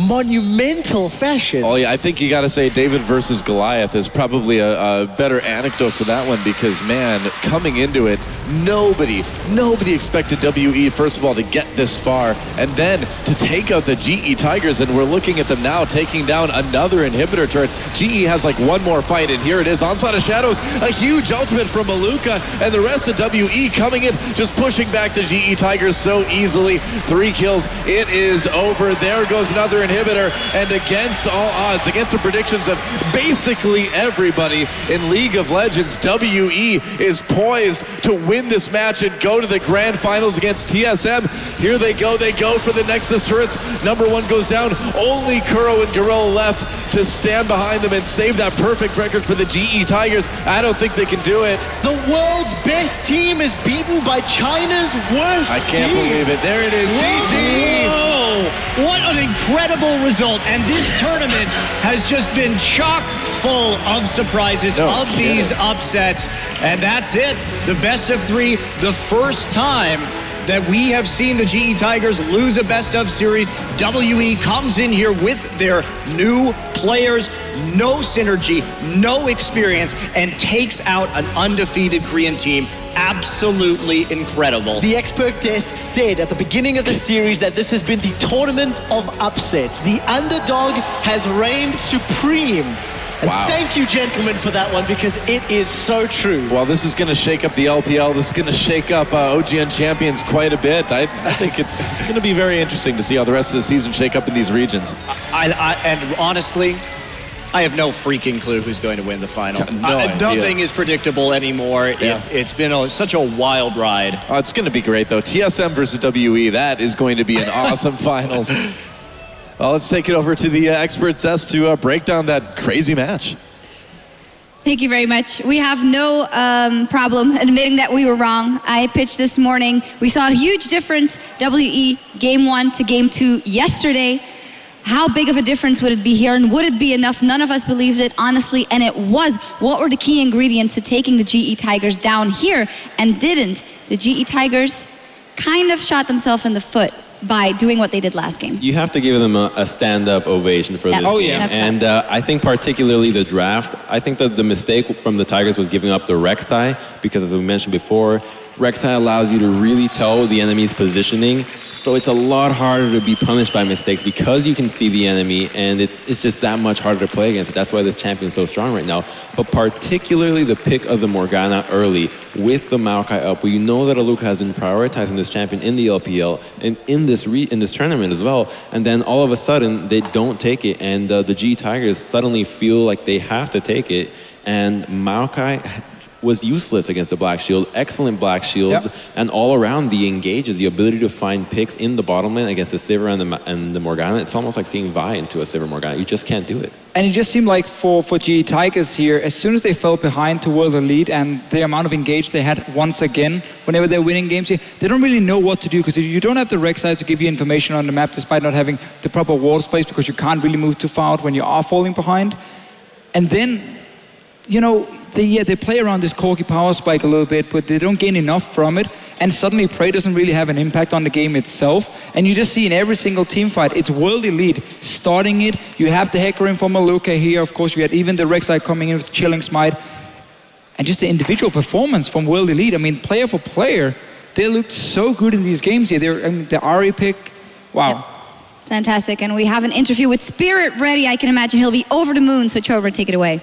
S8: monumental fashion.
S6: Oh yeah, I think you got to say David versus Goliath is probably a better anecdote for that one because, man, coming into it, nobody expected WE, first of all, to get this far and then to take out the GE Tigers, and we're looking at them now taking down another inhibitor turret. GE has like one more fight, and here it is. Onslaught of Shadows, a huge ultimate from Maluka, and the rest of WE coming in, just pushing back the GE Tigers so easily. 3 kills, it is over. There goes another inhibitor, and against all odds, against the predictions of basically everybody in League of Legends, WE is poised to win this match and go to the grand finals against TSM. Here they go for the Nexus turrets. Number 1 goes down, only Kuro and Gorilla left to stand behind them and save that perfect record for the GE Tigers. I don't think they can do it.
S8: The world's best team is beaten by China's worst
S6: I can't believe it. There it is, GG!
S7: Whoa! What an incredible result. And this tournament has just been chock full of surprises, these upsets. And that's it. The best of 3, the first time that we have seen the GE Tigers lose a best of series. WE comes in here with their new players, no synergy, no experience, and takes out an undefeated Korean team. Absolutely incredible.
S8: The expert desk said at the beginning of the series that this has been the tournament of upsets. The underdog has reigned supreme. And
S6: wow.
S8: Thank you, gentlemen, for that one, because it is so true.
S6: Well, this is going to shake up the LPL. This is going to shake up OGN Champions quite a bit. I think it's going to be very interesting to see how the rest of the season shake up in these regions.
S7: And honestly, I have no freaking clue who's going to win the final. Nothing is predictable anymore.
S6: Yeah.
S7: It's been such a wild ride.
S6: Oh, it's going to be great, though. TSM versus WE, that is going to be an awesome finals. Well, let's take it over to the expert desk to break down that crazy match.
S2: Thank you very much. We have no problem admitting that we were wrong. I pitched this morning. We saw a huge difference, WE game 1 to game 2 yesterday. How big of a difference would it be here, and would it be enough? None of us believed it, honestly, and it was. What were the key ingredients to taking the GE Tigers down here and didn't? The GE Tigers kind of shot themselves in the foot by doing what they did last game.
S5: You have to give them a stand-up ovation for this game.
S2: Yeah.
S5: And I think particularly the draft, I think that the mistake from the Tigers was giving up the Rek'Sai, because as we mentioned before, Rek'Sai allows you to really tell the enemy's positioning, so it's a lot harder to be punished by mistakes because you can see the enemy, and it's just that much harder to play against it. That's why this champion is so strong right now. But particularly the pick of the Morgana early with the Maokai up, where you know that Aluka has been prioritizing this champion in the LPL and in this tournament as well, and then all of a sudden they don't take it, and the G Tigers suddenly feel like they have to take it, and Maokai was useless against the Black Shield. Excellent Black Shield, and all around the engages, the ability to find picks in the bottom lane against the Sivir and the Morgana. It's almost like seeing Vi into a Sivir Morgana. You just can't do it.
S3: And it just seemed like for GE Tigers here, as soon as they fell behind to World Elite and the amount of engage they had once again, whenever they're winning games here, they don't really know what to do, because you don't have the Rek'Sai to give you information on the map, despite not having the proper wall space, because you can't really move too far out when you are falling behind. And then, you know, they play around this Corki power spike a little bit, but they don't gain enough from it, and suddenly Prey doesn't really have an impact on the game itself. And you just see in every single team fight, it's World Elite starting it. You have the Hecarim from Maluka here, of course, you had even the Rek'Sai coming in with Chilling Smite. And just the individual performance from World Elite, I mean, player for player, they looked so good in these games here. The Ari pick, wow.
S2: Yep. Fantastic, and we have an interview with Spirit ready. I can imagine he'll be over the moon, so Chobra, take it away.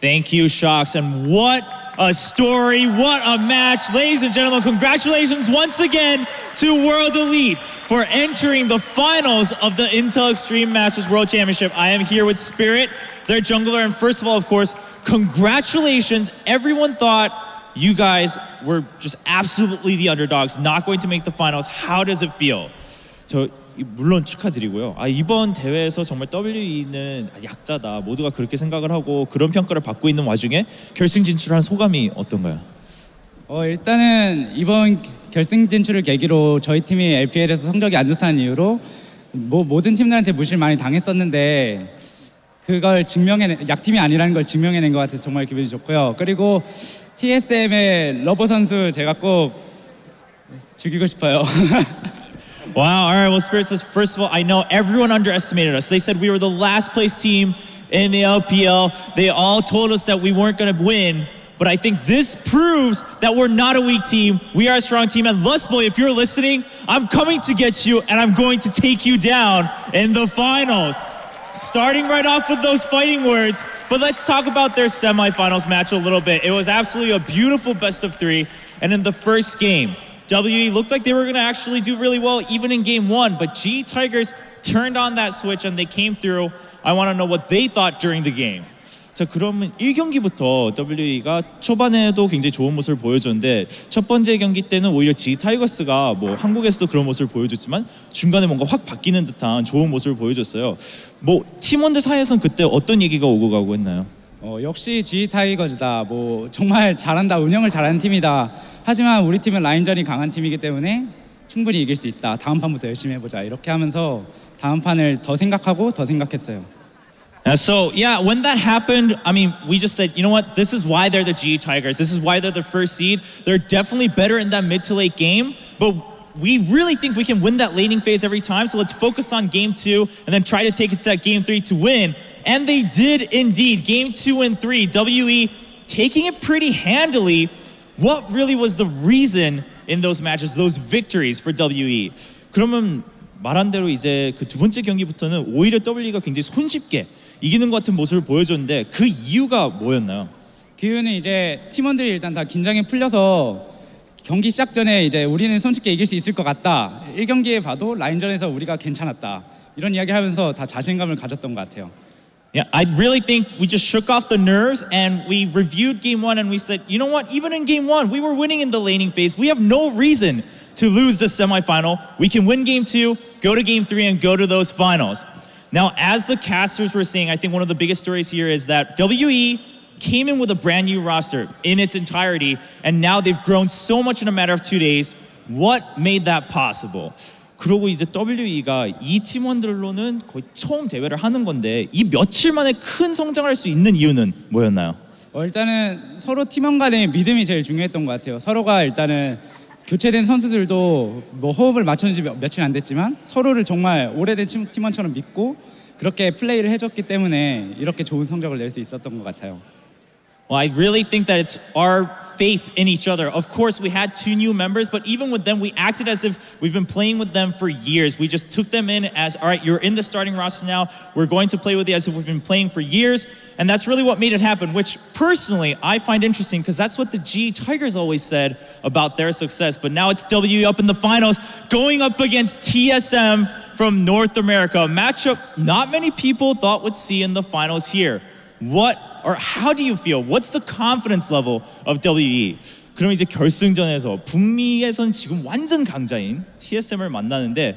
S9: Thank you, Shocks, and what a story, what a match. Ladies and gentlemen, congratulations once again to World Elite for entering the finals of the Intel Extreme Masters World Championship. I am here with Spirit, their jungler, and first of all, of course, congratulations. Everyone thought you guys were just absolutely the underdogs, not going to make the finals. How does it feel? 물론 축하드리고요. 이번 대회에서 정말 WE는 약자다, 모두가 그렇게 생각을 하고 그런 평가를 받고 있는 와중에 결승 진출한 소감이 어떤가요?
S10: 일단은 이번 결승 진출을 계기로 저희 팀이 LPL에서 성적이 안 좋다는 이유로 모든 팀들한테 무시를 많이 당했었는데, 그걸 약팀이 아니라는 걸 증명해낸 것 같아서 정말 기분이 좋고요. 그리고 TSM의 러버 선수 제가 꼭 죽이고 싶어요.
S9: Wow, all right, well, Spirit says, first of all, I know everyone underestimated us. They said we were the last place team in the LPL. They all told us that we weren't going to win. But I think this proves that we're not a weak team. We are a strong team. And Lustboy, if you're listening, I'm coming to get you, and I'm going to take you down in the finals. Starting right off with those fighting words. But let's talk about their semifinals match a little bit. It was absolutely a beautiful best of 3. And in the first game, WE looked like they were going to actually do really well even in game 1. But GE Tigers turned on that switch and they came through. I want to know what they thought during the game.
S11: 자, 그러면 1경기부터 WE가 초반에도 굉장히 좋은 모습을 보여줬는데 첫 번째 경기 때는 오히려 GE 타이거스가 뭐 한국에서도 그런 모습을 보여줬지만 중간에 뭔가 확 바뀌는 듯한 좋은 모습을 보여줬어요. 뭐 팀원들 사이에서는 그때 어떤 얘기가 오고 가고 했나요?
S10: 역시 GE 타이거즈다. 뭐 정말 잘한다. 운영을 잘하는 팀이다. 하지만 우리 팀은 라인전이 강한 팀이기 때문에 충분히 이길 수 있다. 다음 판부터 열심히 해보자. 이렇게 하면서 다음 판을 더 생각하고 더 생각했어요.
S9: So, yeah, when that happened, I mean, we just said, you know what? This is why they're the GE Tigers. This is why they're the first seed. They're definitely better in that mid to late game, but we really think we can win that laning phase every time. So let's focus on game 2 and then try to take it to that game 3 to win. And they did indeed. Game 2 and 3, WE taking it pretty handily. What really was the reason in those matches, those victories for WE?
S11: 그러면 말한 대로 이제 그 두 번째 경기부터는 오히려 WE가 굉장히 손쉽게 이기는 것 같은 모습을 보여줬는데 그 이유가 뭐였나요?
S10: 그 이유는 이제 팀원들이 일단 다 긴장이 풀려서 경기 시작 전에 이제 우리는 손쉽게 이길 수 있을 것 같다. 1경기에 봐도 라인전에서 우리가 괜찮았다. 이런 이야기를 하면서 다 자신감을 가졌던 것 같아요.
S9: Yeah, I really think we just shook off the nerves and we reviewed game 1 and we said, you know what? Even in game 1, we were winning in the laning phase. We have no reason to lose this semifinal. We can win game 2, go to game 3, and go to those finals. Now, as the casters were saying, I think one of the biggest stories here is that WE came in with a brand new roster in its entirety, and now they've grown so much in a matter of 2 days. What made that possible?
S11: 그러고 이제 WE가 이 팀원들로는 거의 처음 대회를 하는 건데 이 며칠 만에 큰 성장할 수 있는 이유는 뭐였나요?
S10: 일단은 서로 팀원 간의 믿음이 제일 중요했던 것 같아요. 서로가 일단은 교체된 선수들도 뭐 호흡을 맞춘 지 며칠 안 됐지만 서로를 정말 오래된 팀원처럼 믿고 그렇게 플레이를 해줬기 때문에 이렇게 좋은 성적을 낼 수 있었던 것 같아요.
S9: Well, I really think that it's our faith in each other. Of course, we had 2 new members, but even with them, we acted as if we've been playing with them for years. We just took them in as, all right, you're in the starting roster now. We're going to play with you as if we've been playing for years. And that's really what made it happen, which personally I find interesting because that's what the GE Tigers always said about their success. But now it's WE up in the finals, going up against TSM from North America. A matchup not many people thought would see in the finals here. How do you feel? What's the confidence level of WE?
S11: 그럼 이제 결승전에서 북미에선 지금 완전 강자인 TSM을 만나는데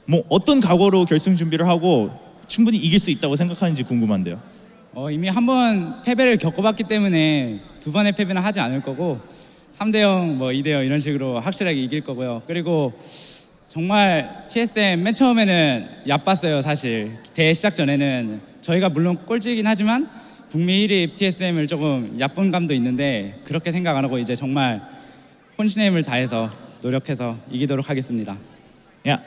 S11: 뭐 어떤 각오로 결승 준비를 하고 충분히 이길 수 있다고 생각하는지 궁금한데요.
S10: 이미 한 번 패배를 겪어봤기 때문에 2번의 패배는 하지 않을 거고 3대0, 뭐 2대0 이런 식으로 확실하게 이길 거고요. 그리고 정말 TSM 맨 처음에는 얕봤어요. 사실 대회 시작 전에는 저희가 물론 꼴찌이긴 하지만 북미 1위 TSM을 조금 얕본 감도 있는데 그렇게 생각 안 하고 이제 정말 혼신의 힘을 다해서 노력해서 이기도록 하겠습니다.
S9: Yeah.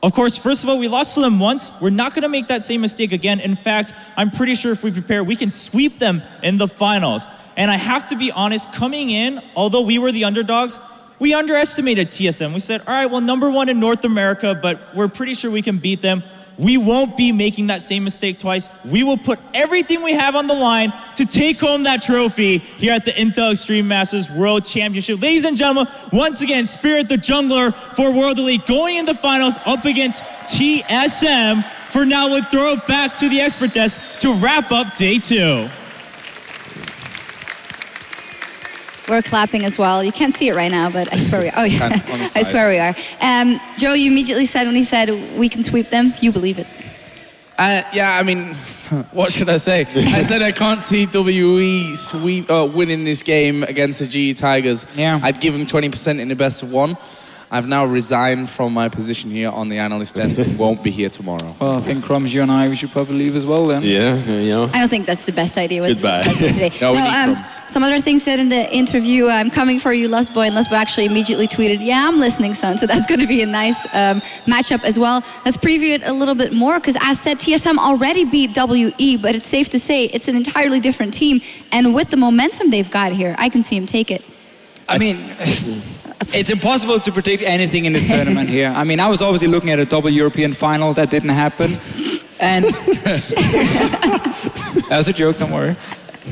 S9: Of course, first of all, we lost to them once. We're not going to make that same mistake again. In fact, I'm pretty sure if we prepare, we can sweep them in the finals. And I have to be honest, coming in, although we were the underdogs, we underestimated TSM. We said, all right, well, number 1 in North America, but we're pretty sure we can beat them. We won't be making that same mistake twice. We will put everything we have on the line to take home that trophy here at the Intel Extreme Masters World Championship. Ladies and gentlemen, once again, Spirit the Jungler for World Elite going in the finals up against TSM. For now, we'll throw it back to the expert desk to wrap up day 2.
S2: We're clapping as well. You can't see it right now, but I swear we are. Oh, yeah. I swear we are. Joe, you immediately said when he said we can sweep them, you believe it.
S4: Yeah, I mean, what should I say? I said I can't see WE winning this game against the GE Tigers.
S3: Yeah.
S4: I'd give them 20% in the best of 1. I've now resigned from my position here on the analyst desk and won't be here tomorrow.
S3: Well, I think Crumbs, you and I, we should probably leave as well then.
S5: Yeah, you know.
S2: I don't think that's the best idea.
S5: Goodbye.
S2: Today.
S4: No, we need crumbs.
S2: Some other things said in the interview. I'm coming for you, Lusboy. And Lusboy actually immediately tweeted, "Yeah, I'm listening, son." So that's going to be a nice matchup as well. Let's preview it a little bit more because, as said, TSM already beat WE, but it's safe to say it's an entirely different team. And with the momentum they've got here, I can see him take it.
S3: I mean, it's impossible to predict anything in this tournament here. I mean, I was obviously looking at a double European final. That didn't happen. And that was a joke, don't worry.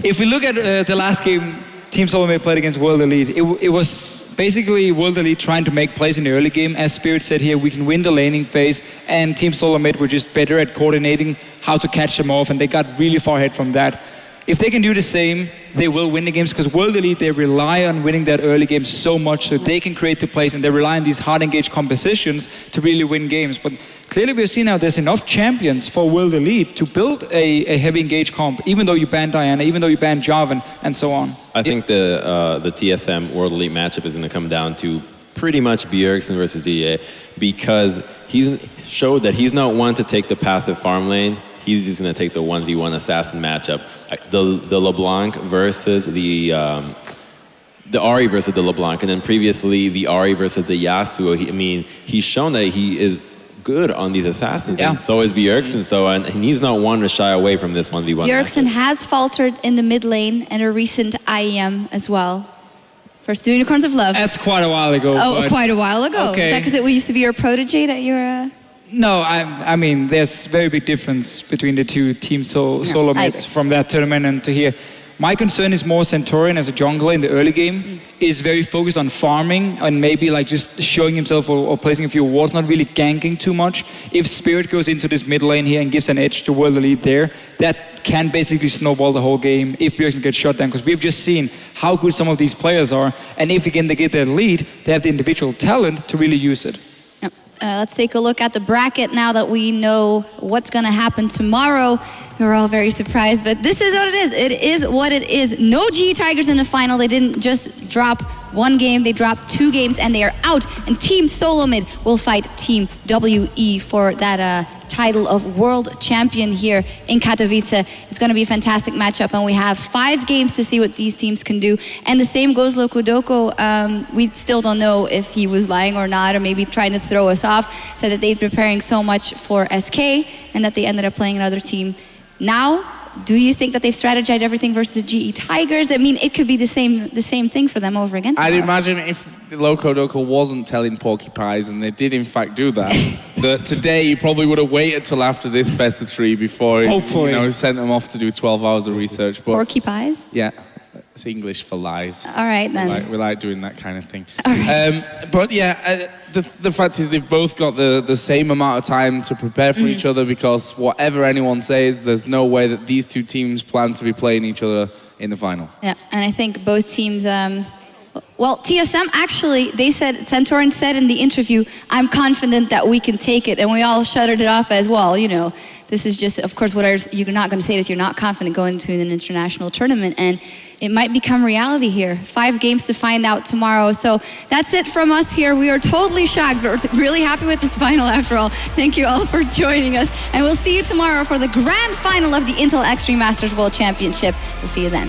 S3: If we look at the last game Team Solomid played against World Elite, it was basically World Elite trying to make plays in the early game. As Spirit said here, we can win the laning phase, and Team Solomid were just better at coordinating how to catch them off, and they got really far ahead from that. If they can do the same, they will win the games, because World Elite, they rely on winning that early game so much so they can create the plays, and they rely on these hard engaged compositions to really win games. But clearly we've seen now there's enough champions for World Elite to build a heavy engaged comp, even though you ban Diana, even though you ban Jarvan, and so on.
S5: I think the TSM World Elite matchup is going to come down to pretty much Bjergsen versus EA, because he's showed that he's not one to take the passive farm lane. He's just going to take the 1v1 assassin matchup. The LeBlanc versus the Ahri versus the LeBlanc, and then previously the Ahri versus the Yasuo. He's shown that he is good on these assassins, and so is Bjergsen. And he's not one to shy away from this 1v1
S2: Bjergsen
S5: matchup.
S2: has faltered in the mid lane and a recent IEM as well. First Unicorns of Love.
S3: That's quite a while ago.
S2: Oh, quite a while ago.
S3: Okay.
S2: Is that because it used to be your protege that you're...
S3: No, I mean, there's very big difference between the two Team solo mates from that tournament and to here. My concern is more Centaurion as a jungler in the early game is very focused on farming and maybe like just showing himself or placing a few wards, not really ganking too much. If Spirit goes into this mid lane here and gives an edge to World Elite there, that can basically snowball the whole game if Bjergsen gets shut down, because we've just seen how good some of these players are, and if again they get that lead, they have the individual talent to really use it.
S2: Let's take a look at the bracket now that we know what's going to happen tomorrow. We're all very surprised, but this is what it is. It is what it is. No GE Tigers in the final. They didn't just drop one game, they dropped 2 games, and they are out. And Team Solomid will fight Team WE for that title of world champion here in Katowice. It's going to be a fantastic matchup, and we have 5 games to see what these teams can do. And the same goes Lokudoko. We still don't know if he was lying or not, or maybe trying to throw us off. Said that they've been preparing so much for SK and that they ended up playing another team. Now, do you think that they've strategized everything versus the GE Tigers? I mean, it could be the same thing for them over again tomorrow.
S4: I'd imagine if Lokudoko wasn't telling porcupines, and they did in fact do that, that today he probably would have waited till after this best of 3 before he sent them off to do 12 hours of research. But
S2: Porcupines?
S4: yeah, it's English for lies.
S2: All right, then.
S4: We like doing that kind of thing.
S2: All right.
S4: But yeah, the fact is they've both got the same amount of time to prepare for each other, because whatever anyone says, there's no way that these 2 teams plan to be playing each other in the final.
S2: Yeah, and I think both teams... well, TSM actually, they said, Centaurion said in the interview, "I'm confident that we can take it," and we all shuttered it off as well. You know, this is just, of course, you're not going to say this. You're not confident going to an international tournament, and it might become reality here. 5 games to find out tomorrow. So that's it from us here. We are totally shocked, but we're really happy with this final after all. Thank you all for joining us, and we'll see you tomorrow for the grand final of the Intel Extreme Masters World Championship. We'll see you then.